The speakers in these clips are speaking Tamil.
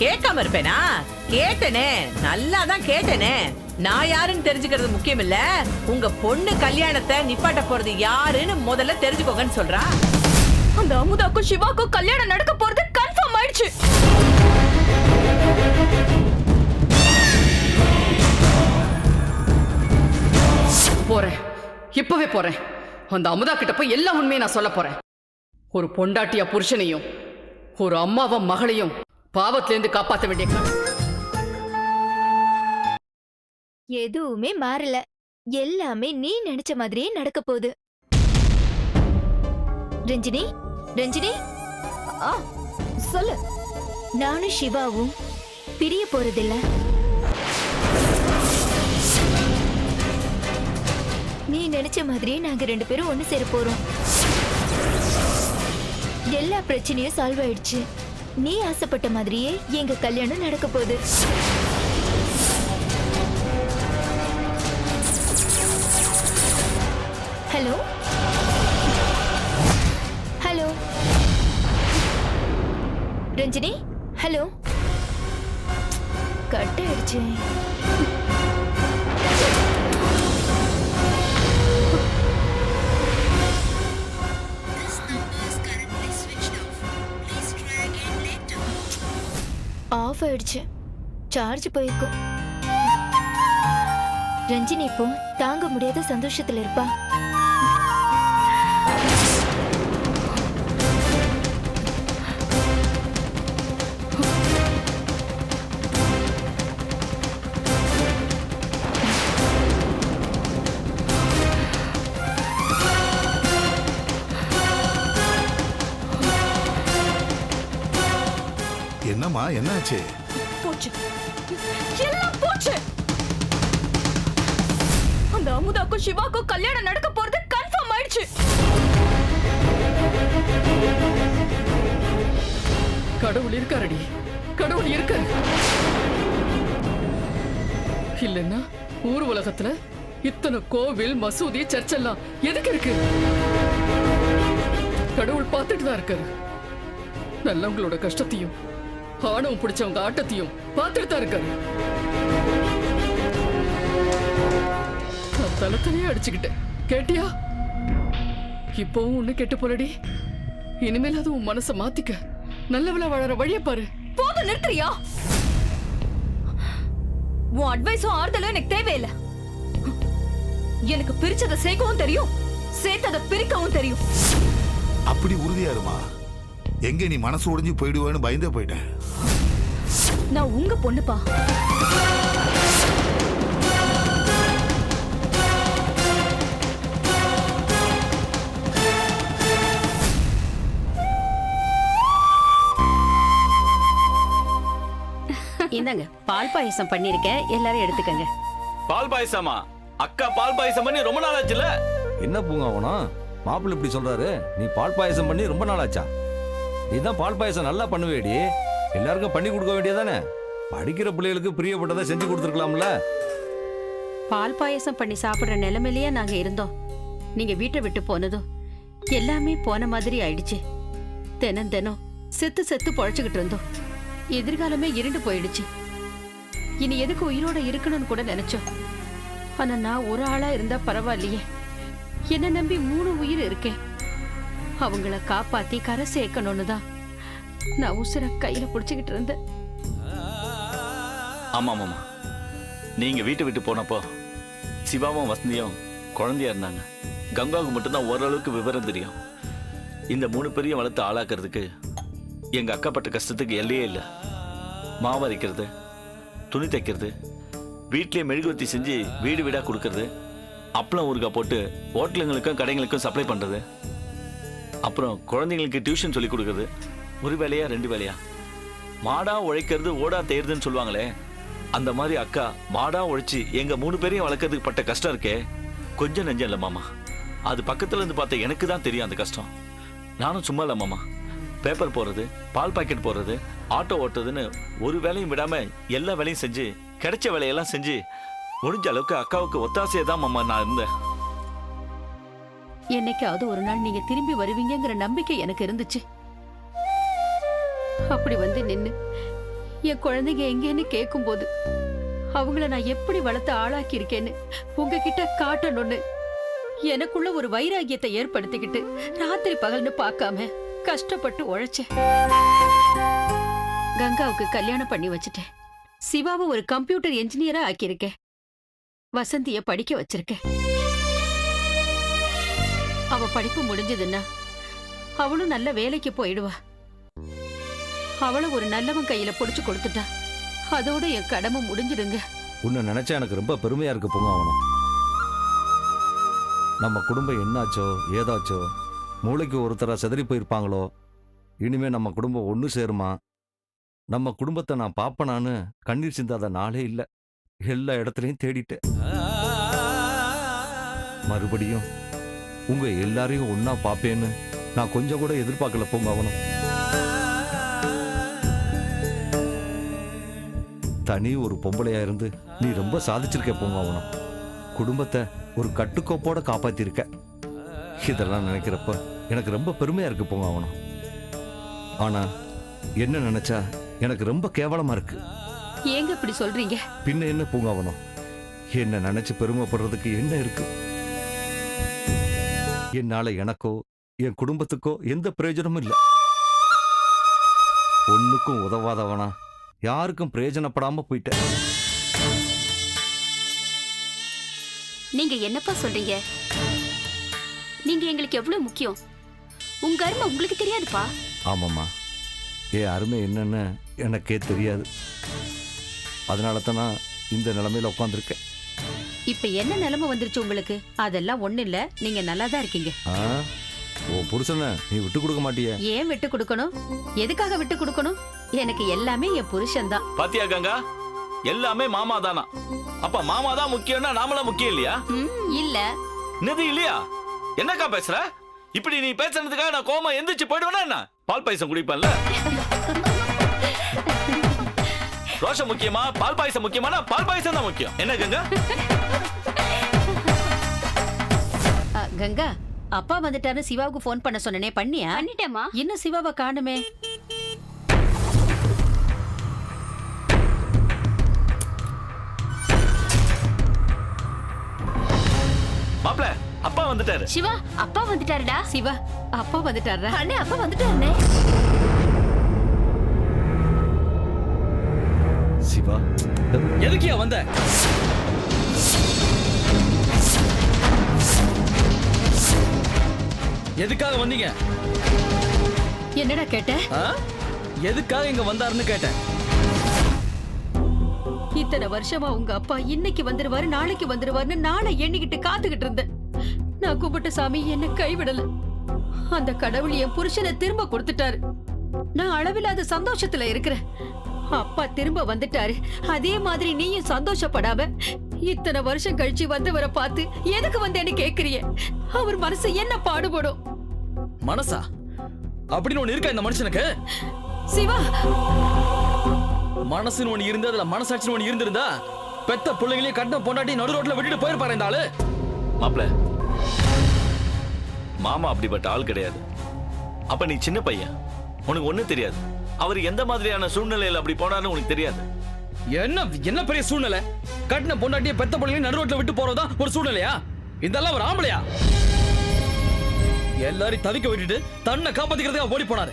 கேட்காம இருப்பேனா? கேட்டனே, நல்லாதான் கேட்டனே. நான் யாருன்னு தெரிஞ்சுக்கிறது முக்கியம் இல்ல, உங்க பொண்ணு கல்யாணத்தை நிப்பாட்ட போறது யாருன்னு முதல்ல தெரிஞ்சுக்கோங்கன்னு சொல்றா. அந்த அமுதாக்கும் சிவாக்கும் கல்யாணம் நடக்க போறது கன்ஃபார்ம் ஆயிடுச்சு. போறேன், இப்பவே போறேன். அந்த அமுதா கிட்ட போய் எல்லா உண்மையை நான் சொல்ல போறேன். ஒரு பொண்டாட்டியா புருஷனையும் ஒரு அம்மாவ மகளையும் பாவத்திலேருந்து காப்பாற்ற வேண்டிய எதுவுமே மாறல. எல்லாமே நீ நினைச்ச மாதிரியே நடக்க போகுது. ரஞ்சினி, ரஞ்சினி, சொல்லு. நானும் சிவாவும் பிரிய போறதில்ல. நீ நினைச்ச மாதிரியே நாங்க 2 பேரும் ஒண்ணு சேர போறோம். எல்லா பிரச்சனையும் சால்வ் ஆயிடுச்சு. நீ ஆசைப்பட்ட மாதிரியே எங்க கல்யாணம் நடக்க போகுது. Hello hello Ranjini, hello. Cut ஆயிடுச்சு. ஆஃப் ஆயிடுச்சு. சார்ஜ் போயிருக்கும். ரஞ்சினி இப்போ தாங்க முடியாத சந்தோஷத்துல இருப்பா. என்னம்மா, என்னாச்சு? போச்சு, எல்லாம் போச்சு. அந்த அமுதாக்கும் சிவாக்கும் கல்யாணம் நடக்க போறது கன்ஃபார்ம் ஆயிடுச்சு. கடவுள் இருக்காரடி, கடவுள் இருக்காரு. இல்லன்னா ஊர் உலகத்துல இத்தனை கோவில், மசூதி, சர்ச்செல்லாம் எதுக்கு இருக்கு? கடவுள் பார்த்துட்டு தான் இருக்காரு. நல்லவங்களோட கஷ்டத்தையும் ஆணவம் பிடிச்சவங்க ஆட்டத்தையும் பார்த்துட்டு தான் இருக்காரு. நான் தலத்தனையே அடிச்சுக்கிட்டேன், கேட்டியா? இப்பவும் ஒண்ணு கெட்டு போலடி. இனிமேல் அது உன் மனசை மாத்திக்க, நல்லவளா வாழற வழிய பாரு. போதும், நிறுத்துறியா? உன் அட்வைஸும் ஆறுதலும் எனக்கு தேவையில்லை. எனக்கு பிரிச்சதை சேர்க்கவும் தெரியும், சேர்த்ததை பிரிக்கவும் தெரியும். அப்படி உறுதியா இருமா. எங்க நீ மனசு உடைஞ்சு போயிடுவேன்னு பயந்தே போயிட்டேன். நான் உங்க பொண்ணுப்பா. இந்தாங்க, பால் பாயசம் பண்ணிருக்கேன், எல்லாரும் எடுத்துக்கங்க. பால் பாயசமா? அக்கா பால் பாயசம் பண்ணி ரொம்ப நாள் ஆச்சுல. என்ன பூங்காவனா மாப்பிள்ளை இப்படி சொல்றாரு? நீ பால் பாயசம் பண்ணி ரொம்ப நாள் ஆச்சா? நீதான் பால் பாயசம் நல்லா பண்ணுவேடி, எல்லாருக்கும் பண்ணி கொடுக்க வேண்டியதானே? படிக்கிற பிள்ளைகளுக்கு பிரியப்பட்டதை செஞ்சு கொடுத்துருக்கலாம்ல. பால் பாயசம் பண்ணி சாப்பிடுற நிலைமையிலேயே நாங்க இருந்தோம். நீங்க வீட்டை விட்டு போனதும் எல்லாமே போன மாதிரி ஆயிடுச்சு. தினம் தினம் செத்து செத்து பொழைச்சுக்கிட்டு இருந்தோம். எதிர்காலமே இருண்டு போயிடுச்சு. இனி எதுக்கு உயிரோட இருக்கணும்னு கூட நினைச்சோம். ஆனா நான் ஒரு ஆளா இருந்தா பரவாயில்லையே, என்ன நம்பி 3 உயிர் இருக்கேன். அவங்கள காப்பாத்தி கரை சேர்க்கணும்னு தான் நான் உசுர கையில புடிச்சுக்கிட்டு இருந்தேன். ஆமா மாமா, நீங்க வீட்டை விட்டு போனப்போ சிவாவும் வசந்தியும் குழந்தையா இருந்தாங்க. கங்காவுக்கு மட்டும்தான் ஓரளவுக்கு விவரம் தெரியும். இந்த 3 பேரையும் வளர்த்து ஆளாக்குறதுக்கு எங்க அக்கா பட்ட கஷ்டத்துக்கு எல்லையே இல்லை. மாவு அரைக்கிறது, துணி தைக்கிறது, வீட்லயே மெழுகுவர்த்தி செஞ்சு வீடு வீடா கொடுக்கறது, அப்பளம் ஊறுகாய் போட்டு ஹோட்டலுங்களுக்கும் கடைங்களுக்கும் சப்ளை பண்றது, அப்புறம் குழந்தைங்களுக்கு டியூஷன் சொல்லி கொடுக்கறது. ஒரு வேலையா 2 வேலையா? மாடா உழைக்கிறது ஓடா தேர்துன்னு சொல்லுவாங்களே, அந்த மாதிரி அக்கா மாடா உழைச்சி எங்க 3 பேரையும் வளர்க்கறதுக்கு பட்ட கஷ்டம் இருக்கே, கொஞ்சம் நெஞ்சம் இல்லை மாமா. அது பக்கத்துல இருந்து பார்த்த எனக்கு தான் தெரியும் அந்த கஷ்டம். நானும் சும்மா இல்லை மாமா. பேப்பர் போடுறது, பால் பாக்கெட் போடுறது, ஆட்டோ ஓட்டுறதுன்னு ஒரு வேலையும் விடாம எல்லா வேலையும் செஞ்சு கிடைச்ச வேலையெல்லாம் செஞ்சு முடிஞ்ச அளவுக்கு அக்காவுக்கு ஒத்தாசையை தான் மாமா நான் இருந்தேன். என்னைக்காவது ஒரு நாள் நீங்க திரும்பி வருவீங்கிற நம்பிக்கை எனக்கு இருந்துச்சு. அப்படி வந்து நின்னு என் குழந்தைங்க எங்கேன்னு கேட்கும்போது அவங்கள நான் எப்படி வளர்த்து ஆளாக்கி இருக்கேன்னு உங்ககிட்ட காட்டணும்னு எனக்குள்ள ஒரு வைராகியத்தை ஏற்படுத்திக்கிட்டு ராத்திரி பகல்னு பார்க்காம கஷ்டப்பட்டு உழைச்சேன். கங்காவுக்கு கல்யாணம் பண்ணி வச்சுட்டேன். சிவாவை ஒரு கம்ப்யூட்டர் என்ஜினியரா ஆக்கியிருக்கேன். வசந்திய படிக்க வச்சிருக்கேன். அவ படிப்பு முடிஞ்சதுன்னா அவளும் நல்ல வேலைக்கு போயிடுவா. அவளை ஒரு நல்லவன் கையில புடிச்சு கொடுத்துட்டா அதோட என் கடமை முடிஞ்சிடுங்க. உன்னை நினைச்சா எனக்கு ரொம்ப பெருமையா இருக்கு பூங்காவனம். நம்ம குடும்பம் என்னாச்சோ ஏதாச்சோ மூளைக்கு ஒருத்தரா செதறி போயிருப்பாங்களோ, இனிமே நம்ம குடும்பம் ஒன்று சேருமா, நம்ம குடும்பத்தை நான் பாப்பனான்னு கண்ணீர் சிந்தாத நாளே இல்லை. எல்லா இடத்துலையும் தேடிட்டேன். மறுபடியும் உங்க எல்லாரையும் ஒன்னா பாப்பேன்னு நான் கொஞ்சம் கூட எதிர்பார்க்கல பூங்காவனம். தனி ஒரு பொம்பளையா இருந்து நீ ரொம்ப சாதிச்சிருக்க பூங்காவனம். குடும்பத்தை ஒரு கட்டுக்கோப்போட காப்பாத்திருக்க. இதெல்லாம் நினைக்கிறப்ப எனக்கு ரொம்ப பெருமையா இருக்கு பூங்காவனம். ஆனா என்ன நினைச்சா எனக்கு ரொம்ப கேவலமா இருக்கு. ஏங்க இப்படி சொல்றீங்க? பின்ன என்ன பூங்காவனம், என்ன நினைச்சு பெருமைப்படுறதுக்கு என்ன இருக்கு? என்னால எனக்கோ என் குடும்பத்துக்கோ எந்த பிரயோஜனமும் இல்லை. ஒண்ணுக்கும் உதவாதவனா யாருக்கும் பிரயோஜனப்படாம போயிட்டேன். நீங்க என்னப்பா சொல்றீங்க? நீங்க எங்களுக்கு எவ்வளவு முக்கியம். உங்க அருமை உங்களுக்கு தெரியாதுப்பா. ஆமாம்மா, என் அருமை என்னன்னு எனக்கே தெரியாது. அதனால தான் நான் இந்த நிலைமையில உட்காந்துருக்கேன். இப்ப என்ன நிலைமை வந்துருச்சு உங்களுக்கு? அதெல்லாம் ஒண்ணு இல்ல, நீங்க நல்லா தான் இருக்கீங்க. ஓ புருஷனை நீ விட்டு கொடுக்க மாட்டிய? ஏன் விட்டு கொடுக்கணும்? எதுக்காக விட்டு கொடுக்கணும்? எனக்கு எல்லாமே என் புருஷன் தான். பாத்தியா கங்கா, எல்லாமே மாமா தானா? அப்ப மாமா தான் முக்கியம்னா நாமளா முக்கியம் இல்லையா? இல்ல. என்னது இல்லையா? என்னக்கா பேசுற? இப்படி நீ பேசுறதுக்காக நான் கோமா எந்திரிச்சு போயிடுவேனா என்ன? பால் பாயசம் குடிப்பேன்ல. ரோஷம் முக்கியமா பால் பாயசம் முக்கியமானா பால் பாயசம் தான் முக்கியம். என்ன கங்கா? கங்கா, அப்பா வந்துட்டாரு. சிவாவுக்கு போன் பண்ண சொன்னனே, பண்ணியா? பண்ணிட்டேமா. இன்னும் சிவாவை காணுமே. மாப்ள, அப்பா வந்துட்டாரு. சிவா, அப்பா வந்துட்டாருடா. சிவா, அப்பா வந்துட்டாரா? அண்ணே, அப்பா வந்துட்டாருண்ணே. சிவா, எதுக்கியா வந்த? எதுக்காக வந்தீங்க? என்னடா கேட்ட? எதுக்காக இங்க வந்தாருன்னு கேட்டேன். இத்தனை வருஷமா உங்க அப்பா இன்னைக்கு வந்துருவாரு நாளைக்கு வந்துருவாருன்னு நாளை எண்ணிக்கிட்டு காத்துக்கிட்டு இருந்தேன். நான் கும்பிட்ட சாமி என்ன கைவிடல. அந்த கடவுள் என் புருஷனை திரும்ப கொடுத்துட்டாரு. நான் அளவில்லாத சந்தோஷத்துல இருக்கிறேன். அப்பா திரும்ப வந்துட்டாரு. அதே மாதிரி நீயும் சந்தோஷப்படாம இத்தனை வருஷம் கழிச்சு வந்தவரை பார்த்து எதுக்கு வந்தேன்னு கேக்குறிய? அவர் மனசு என்ன பாடுபடும்? மனசா அப்படின்னு ஒண்ணு இருக்கா இந்த மனுஷனுக்கு? சிவா, மனசுன்னு ஒண்ணு இருந்து அதுல மனசாட்சின்னு ஒண்ணு இருந்திருந்தா பெத்த பிள்ளைங்களையும் கட்டின பொண்டாட்டி நடு ரோட்ல விட்டுட்டு போயிருப்பாரு இந்த ஆளு. மாப்ள, மாமா அப்படிப்பட்ட ஆள் கிடையாது. அப்ப நீ சின்ன பையன், உனக்கு ஒண்ணும் தெரியாது. அவர் எந்த மாதிரியான சூழ்நிலையில அப்படி போனாருன்னு உனக்கு தெரியாது. என்ன என்ன பெரிய சூழ்நிலை? கட்டின பொண்டாட்டியை பெத்த பிள்ளைங்களையும் நடு ரோட்ல விட்டு போறதா ஒரு சூழ்நிலையா? இதெல்லாம் ஒரு ஆம்பளையா? எல்லாரையும் தவிக்க விட்டுட்டு தன்னை காப்பாத்திக்கிறதுக்காக ஓடி போனாரு.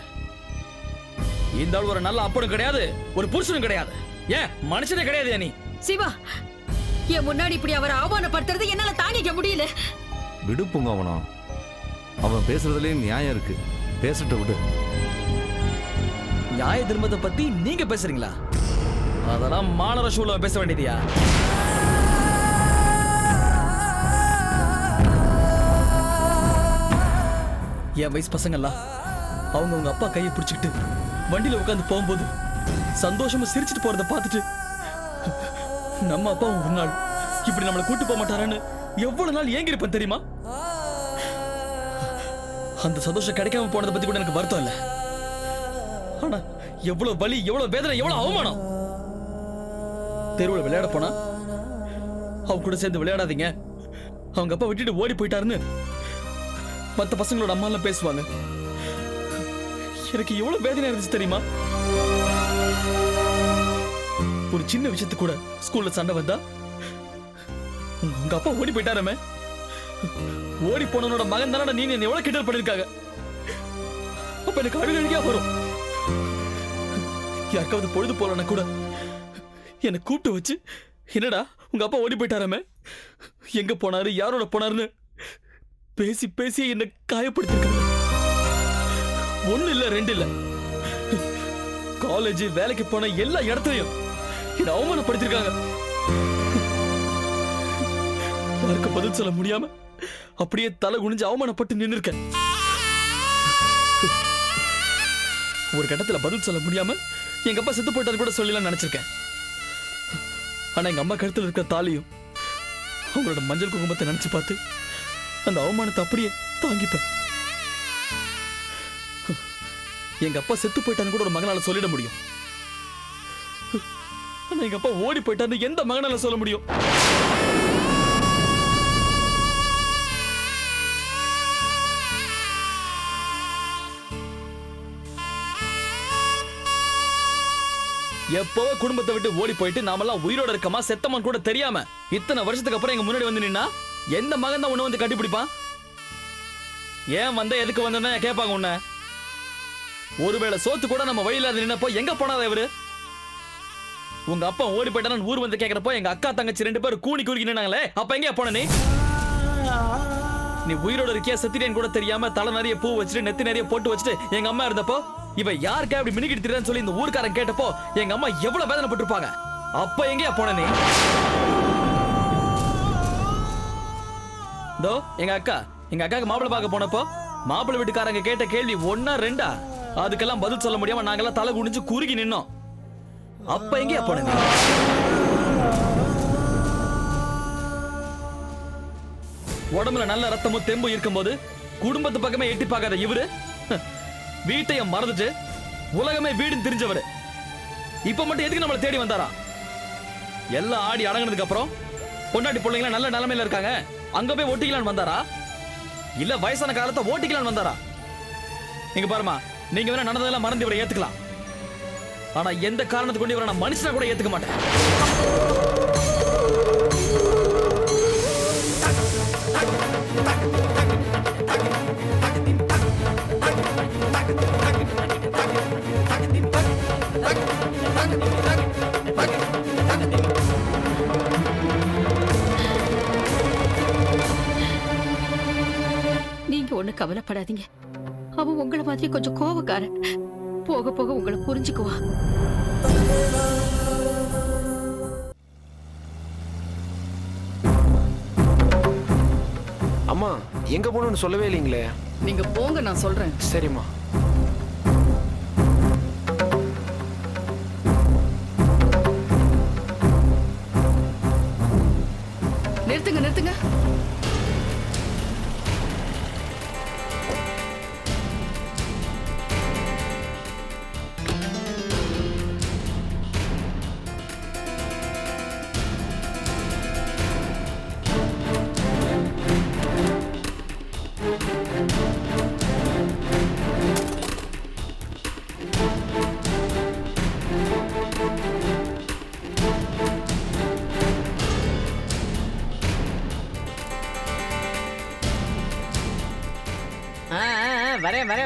இந்த ஆள் ஒரு நல்ல அப்பனும் கிடையாது, ஒரு புருஷனும் கிடையாது. ஏன் மனுஷனே கிடையாது நீ? சிவா, என் முன்னாடி இப்படி அவரை அவமானப்படுத்துறது என்னால தாங்கிக்க முடியல. விடு பூங்காவனம், அவன் பேசுறதுலயும் நியாயம் இருக்கு. பேசிட்டு விடு. நியாய தர்மத்தை பத்தி நீங்க பேசுறீங்களா? அதெல்லாம் மாநகர சூழல பேச வேண்டியதியா? என் வயசு பசங்கள்லாம் அவங்க உங்க அப்பா கையை பிடிச்சிக்கிட்டு வண்டியில உட்காந்து போகும்போது சந்தோஷமா சிரிச்சிட்டு போறத பார்த்துட்டு நம்ம அப்பா ஒரு நாள் இப்படி நம்மளை கூட்டு போக மாட்டாரான்னு எவ்வளவு நாள் ஏங்கிருப்பேன் தெரியுமா? அந்த சந்தோஷம் கிடைக்காம போனதை பத்தி கூட எனக்கு வருத்தம் இல்லை. ஆனா எவ்வளவு வலி, எவ்வளவு வேதனை, எவ்வளவு அவமானம். தெருவில் விளையாட போனா அவங்க கூட சேர்ந்து விளையாடாதீங்க, அவங்க அப்பா விட்டுட்டு ஓடி போயிட்டாருன்னு மத்த பசங்களோட அம்மா எல்லாம் பேசுவாங்க. எனக்கு எவ்வளவு வேதனை இருந்துச்சு தெரியுமா? ஒரு சின்ன விஷயத்துக்கு கூட ஸ்கூல்ல சண்டை வந்தா உங்க அப்பா ஓடி போயிட்டாரமே. ஓடி போனவனோட மகன் தானே நீ என்ன எவ்வளவு கிண்டல் பண்ணிருக்காங்க. அப்ப எனக்கு அழுகழுகியா வரும். யாருக்காவது பொழுது போலன்னா கூட என்னை கூப்பிட்டு வச்சு, என்னடா உங்க அப்பா ஓடி போயிட்டாரமே, எங்க போனாரு யாரோட போனாருன்னு பேசி பேசி என்ன காயப்படுத்திருக்காங்க. ஒண்ணு இல்ல ரெண்டு இல்ல, காலேஜ் வேலைக்கு போன எல்லா இடத்துலயும் என்ன அவமானப்படுத்திருக்காங்க. யாருக்கு பதில் சொல்ல முடியாம அப்படியே தலை குனிஞ்சு அவமானப்பட்டு நின்று இருக்கேன். ஒரு கட்டத்துல பதில் சொல்ல முடியாம எங்க அப்பா செத்து போயிட்டாரு கூட சொல்லலாம் நினைச்சிருக்கேன். ஆனா எங்க அம்மா கழுத்துல இருக்கிற தாலியும் அவங்களோட மஞ்சள் குங்குமத்தை நினைச்சு பார்த்து அந்த அவமானத்தை அப்படியே தாங்கிப்பேன். எங்க அப்பா செத்து போயிட்டான்னு கூட ஒரு மகனால சொல்லிட முடியும். ஆனா எங்க அப்பா ஓடி போயிட்டான்னு எந்த மகனால சொல்ல முடியும்? எப்பவோ குடும்பத்தை விட்டு ஓடி போயிட்டு நாமெல்லாம் உயிரோட இருக்கமா செத்தமான் கூட தெரியாம இத்தனை வருஷத்துக்கு அப்புறம் எங்க முன்னாடி வந்து நின்னா எந்த மகன் தான் உன்னை வந்து கட்டிப்பிடிப்பான்? ஏன் வந்த எதுக்கு வந்தா கேட்பாங்க உன்ன. ஒருவேளை சோத்து கூட நம்ம வழியில நின்னப்போ எங்க போனாத இவரு? உங்க அப்பா ஓடி போயிட்டான்னு ஊர் வந்து கேட்கறப்போ எங்க அக்கா தங்கச்சி 2 பேரும் கூணி குறுக்கி நின்னாங்களே, அப்ப எங்க போன நீ உயிரோட இருக்கியா செத்திட்டேன்னு கூட தெரியாம தலை நிறைய பூ வச்சுட்டு நெத்தி நிறைய போட்டு வச்சுட்டு எங்க அம்மா இருந்தப்போ இவ யாருக்கா அப்படி மினிக்கிட்டு தெரியாதுன்னு சொல்லி இந்த ஊர்க்காரன் கேட்டப்போ எங்க அம்மா எவ்வளவு வேதனைப்பட்டிருப்பாங்க. அப்ப எங்கயா போன நீ? தோ எங்க அக்காக்கு மாப்பிள்ளை பார்க்க போனப்போ மாப்பிள்ளை வீட்டுக்காரங்க கேட்ட கேள்வி 1 2 அதுக்கெல்லாம் பதில் சொல்ல முடியாம நாங்கெல்லாம் தலை குனிஞ்சு குறுகி நின்னோம். அப்ப எங்கயா போன நீ? உடம்புல நல்ல ரத்தமும் தெம்பும் இருக்கும்போது குடும்பத்து பக்கமே எட்டி பார்க்காத இவரு வீட்டையும் மறந்துட்டு உலகமே வீடுன்னு தெரிஞ்சவரு இப்ப மட்டும் எதுக்கு நம்மளை தேடி வந்தாரா? எல்லாம் ஆடி அடங்கினதுக்கு அப்புறம் பொண்டாட்டி பிள்ளைங்களா நல்ல நிலைமையில இருக்காங்க, அங்க போய் ஓட்டிக்கலான்னு வந்தாரா? இல்ல வயசான காலத்தை ஓட்டிக்கலான்னு வந்தாரா? நீங்க பாருமா, நீங்க வேணா நடந்ததெல்லாம் மறந்து இவரை ஏத்துக்கலாம். ஆனா எந்த காரணத்துக்கு கொண்டு இவரை நான் மனுஷனா கூட ஏத்துக்க மாட்டேன். நீங்க ஒண்ணு கவலைப்படாதீங்க. அவன் உங்களை மாதிரி கொஞ்சம் கோவக்காரன். போக போக உங்களை புரிஞ்சுக்குவா. அம்மா எங்க போகணும்னு சொல்லவே இல்லைங்களே. நீங்க போங்க, நான் சொல்றேன். சரிம்மா. நிறுத்துங்க.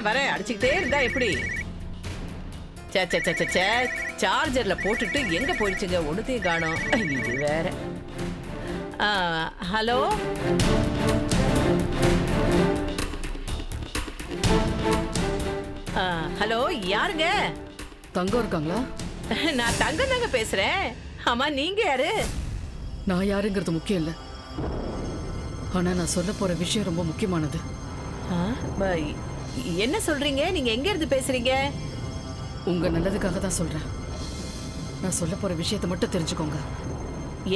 வரேன் அடிச்சுக்கிட்டே இருந்தா எப்படி? சார்ஜர்ல போட்டுட்டு எங்க போயிடுச்சுங்க? ஒண்ணுத்தையும் காணோம். இது வேற. ஹலோ, ஹலோ, யாருங்க? தங்கம் இருக்காங்களா? நான் தங்கம் தாங்க பேசுறேன். ஆமா, நீங்க யாரு? நான் யாருங்கிறது முக்கியம் இல்ல, ஆனா நான் சொல்ல போற விஷயம் ரொம்ப முக்கியமானது. என்ன சொல்றீங்க? நீங்க எங்க இருந்து பேசுறீங்க? உங்க நல்லதுக்காக தான் சொல்றேன். நான் சொல்ல போற விஷயத்தை மட்டும் தெரிஞ்சுக்கோங்க.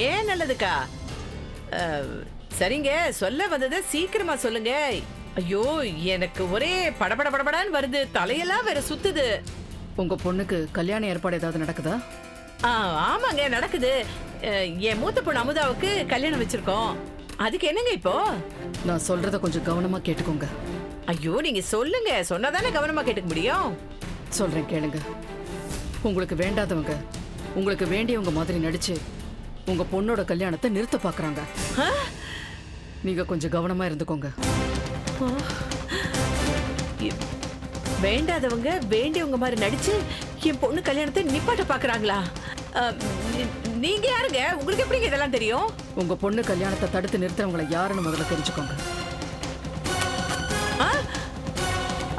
ஏன் நல்லதுக்கா? சரிங்க, சொல்ல வந்ததை சீக்கிரமா சொல்லுங்க. ஐயோ, எனக்கு ஒரே படபடன்னு வருது, தலையெல்லாம் வேற சுத்துது. உங்க பொண்ணுக்கு கல்யாண ஏற்பாடு ஏதாவது நடக்குதா? ஆமாங்க, நடக்குது. என் மூத்த பொண்ணு அமுதாவுக்கு கல்யாணம் வச்சிருக்கோம். அதுக்கு என்னங்க இப்போ? நான் சொல்றத கொஞ்சம் கவனமா கேட்டுக்கோங்க. ஐயோ, நீங்க சொல்லுங்க, சொன்னாதானே கவனமா கேட்டுக்க முடியும். சொல்றேன் கேளுங்க. உங்களுக்கு வேண்டாதவங்க உங்களுக்கு வேண்டியவங்க மாதிரி நடிச்சு உங்க பொண்ணோட கல்யாணத்தை நிறுத்த பாக்குறாங்க. நீங்க கொஞ்சம் கவனமா இருந்துக்கோங்க. வேண்டாதவங்க வேண்டியவங்க மாதிரி நடிச்சு என் பொண்ணு கல்யாணத்தை நிப்பாட்ட பாக்குறாங்களா? நீங்க யாருங்க? உங்களுக்கு எப்படி இதெல்லாம் தெரியும்? உங்க பொண்ணு கல்யாணத்தை தடுத்து நிறுத்துறவங்களை யாருன்னு முதல்ல தெரிஞ்சுக்கோங்க.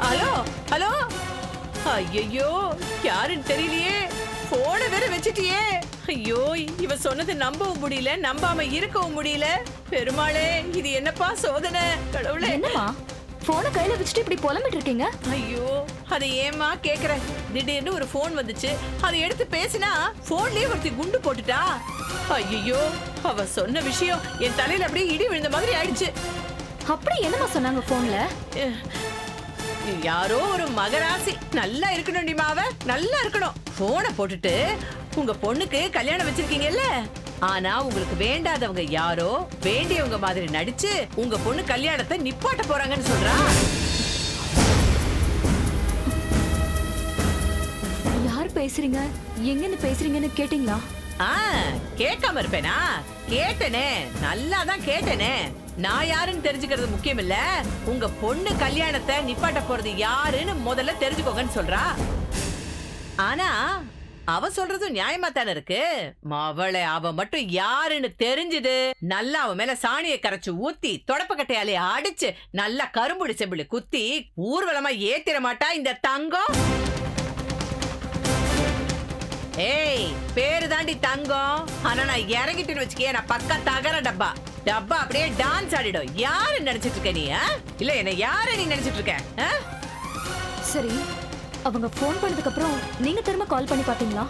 ஹலோ ஹலோ, ஐயோ யாருன்னு தெரியலையே, போன வேற வச்சிட்டியே. ஐயோ, இவ சொன்னது நம்பவும் முடியல, நம்பாம இருக்கவும் முடியல. பெருமாளே, இது என்னப்பா சோதனை? கடவுளே. என்னம்மா போனை கையில வச்சுட்டு இப்படி புலம்பிட்டு இருக்கீங்க? ஐயோ, அதை ஏமா கேக்குற? திடீர்னு ஒரு போன் வந்துச்சு, அதை எடுத்து பேசினா போன்லயே ஒருத்தி குண்டு போட்டுட்டா. ஐயோ, அவ சொன்ன விஷயம் என் தலையில அப்படியே இடி விழுந்த மாதிரி ஆயிடுச்சு. அப்படி என்னம்மா சொன்னாங்க போன்ல? யாரோ ஒரு மகராசி நல்லா இருக்கணும், டிமாவ நல்லா இருக்கணும். போனை போட்டுட்டு உங்க பொண்ணுக்கு கல்யாணம் வச்சிருக்கீங்கல்ல, ஆனா உங்களுக்கு வேண்டாதவங்க யாரோ வேண்டியவங்க மாதிரி நடிச்சு உங்க பொண்ணு கல்யாணத்தை நிப்பாட்ட போறாங்கன்னு சொல்றா. யார் பேசுறீங்க, எங்கன்னு பேசுறீங்கன்னு கேட்டீங்களா? கேட்காம இருப்பேனா? கேட்டனே, நல்லா தான் கேட்டனே. நான் யாருன்னு தெரிஞ்சுக்கிறது முக்கியம் இல்ல, உங்க பொண்ணு கல்யாணத்தை நிப்பாட்ட போறது யாருன்னு முதல்ல தெரிஞ்சுக்கோங்கன்னு சொல்றா. ஆனா அவ சொல்றதும் நியாயமா தானே இருக்கு. அவளை அவ மட்டும் யாருன்னு தெரிஞ்சது, நல்லா அவ மேல சாணியை கரைச்சு ஊத்தி தொடப்பக்கட்டையாலே அடிச்சு நல்லா கரும்புடி செம்பிளி குத்தி ஊர்வலமா ஏத்திர மாட்டா இந்த தங்கம். ஏய், பேரு தாண்டி தங்கம், ஆனா நான் இறங்கிட்டுன்னு வச்சுக்கே, நான் பக்கா தகர டப்பா. டப்பா அப்படியே டான்ஸ் ஆடிடும். யாரு நினைச்சிட்டு இருக்க நீ? இல்ல என்ன யார நீ நினைச்சிட்டு இருக்க? சரி, அவங்க போன் பண்ணதுக்கு அப்புறம் நீங்க திரும்ப கால் பண்ணி பாத்தீங்களா?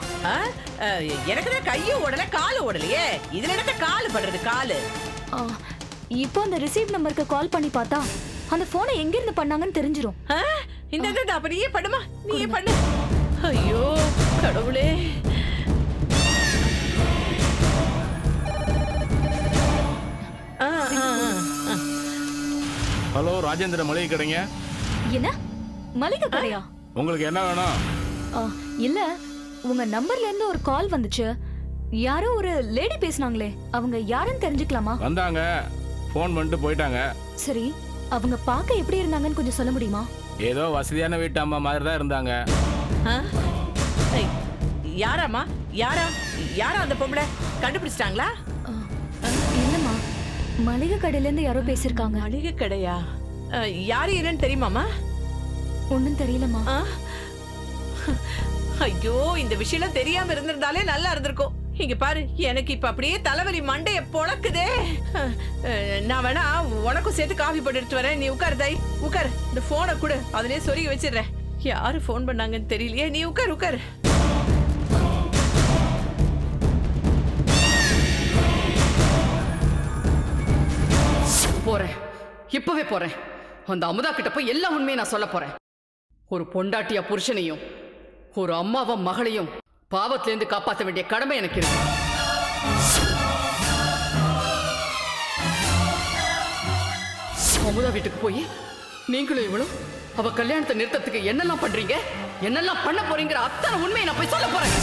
எனக்கு தான் கையும் ஓடல காலும் ஓடலையே, இதுல என்ன கால் பண்றது? காலு இப்போ அந்த ரிசீவ் நம்பருக்கு கால் பண்ணி பார்த்தா அந்த போனை எங்க இருந்து பண்ணாங்கன்னு தெரிஞ்சிரும். இந்த அப்ப நீயே பண்ணுமா, நீயே பண்ணு. ஐயோ கடவுளே. ஹலோ, ராஜேந்திர மளிகை கடைங்க. என்ன மளிகை கடையா? உங்களுக்கு என்ன வேணும்? இல்ல, உங்க நம்பர்ல இருந்து ஒரு கால் வந்துச்சு. யாரோ ஒரு லேடி பேசுனாங்களே, அவங்க யாருன்னு தெரிஞ்சுக்கலாமா? வந்தாங்க, ஃபோன் பண்ணிட்டு போயிட்டாங்க. சரி, அவங்க பார்க்க எப்படி இருந்தாங்கன்னு கொஞ்சம் சொல்ல முடியுமா? ஏதோ வசதியான வீட்டு அம்மா மாதிரி தான் இருந்தாங்க. யாராமா? யாரா யாரா அந்த பொம்பளை? கண்டுபிடிச்சிட்டாங்களா? இல்லம்மா, மளிகை கடையில இருந்து யாரோ பேசிருக்காங்க. மளிகை கடையா? யாரு என்னன்னு தெரியுமாமா? ஒண்ணும் தெரியலமா. ஐயோ, இந்த விஷயம் தெரியாம இருந்திருந்தாலே நல்லா இருந்திருக்கும். இங்க பாரு, எனக்கு இப்ப அப்படியே தலைவலி மண்டைய பொளக்குதே. நான் வேணா உனக்கும் சேர்த்து காஃபி போட்டு எடுத்து வரேன். நீ உட்காரு தாய், உட்காரு. இந்த போனை கூட அதுலயே சொருகி வச்சிடுறேன். யாரு போன் பண்ணாங்கன்னு தெரியலையே. நீ உட்காரு உட்காரு. போறேன், இப்பவே போறேன். அந்த அமுதா கிட்ட போய் எல்லா உண்மையை நான் சொல்ல போறேன். ஒரு பொண்டாட்டியா புருஷனையும் ஒரு அம்மாவா மகளையும் பாவத்திலேருந்து காப்பாற்ற வேண்டிய கடமை எனக்கு இருக்கு. அமுதா வீட்டுக்கு போய் நீங்களும் இவளும் அவ கல்யாணத்தை நிறுத்தத்துக்கு என்னெல்லாம் பண்றீங்க, என்னெல்லாம் பண்ண போறீங்கிற அத்தனை உண்மையை நான் போய் சொல்ல போறேன்.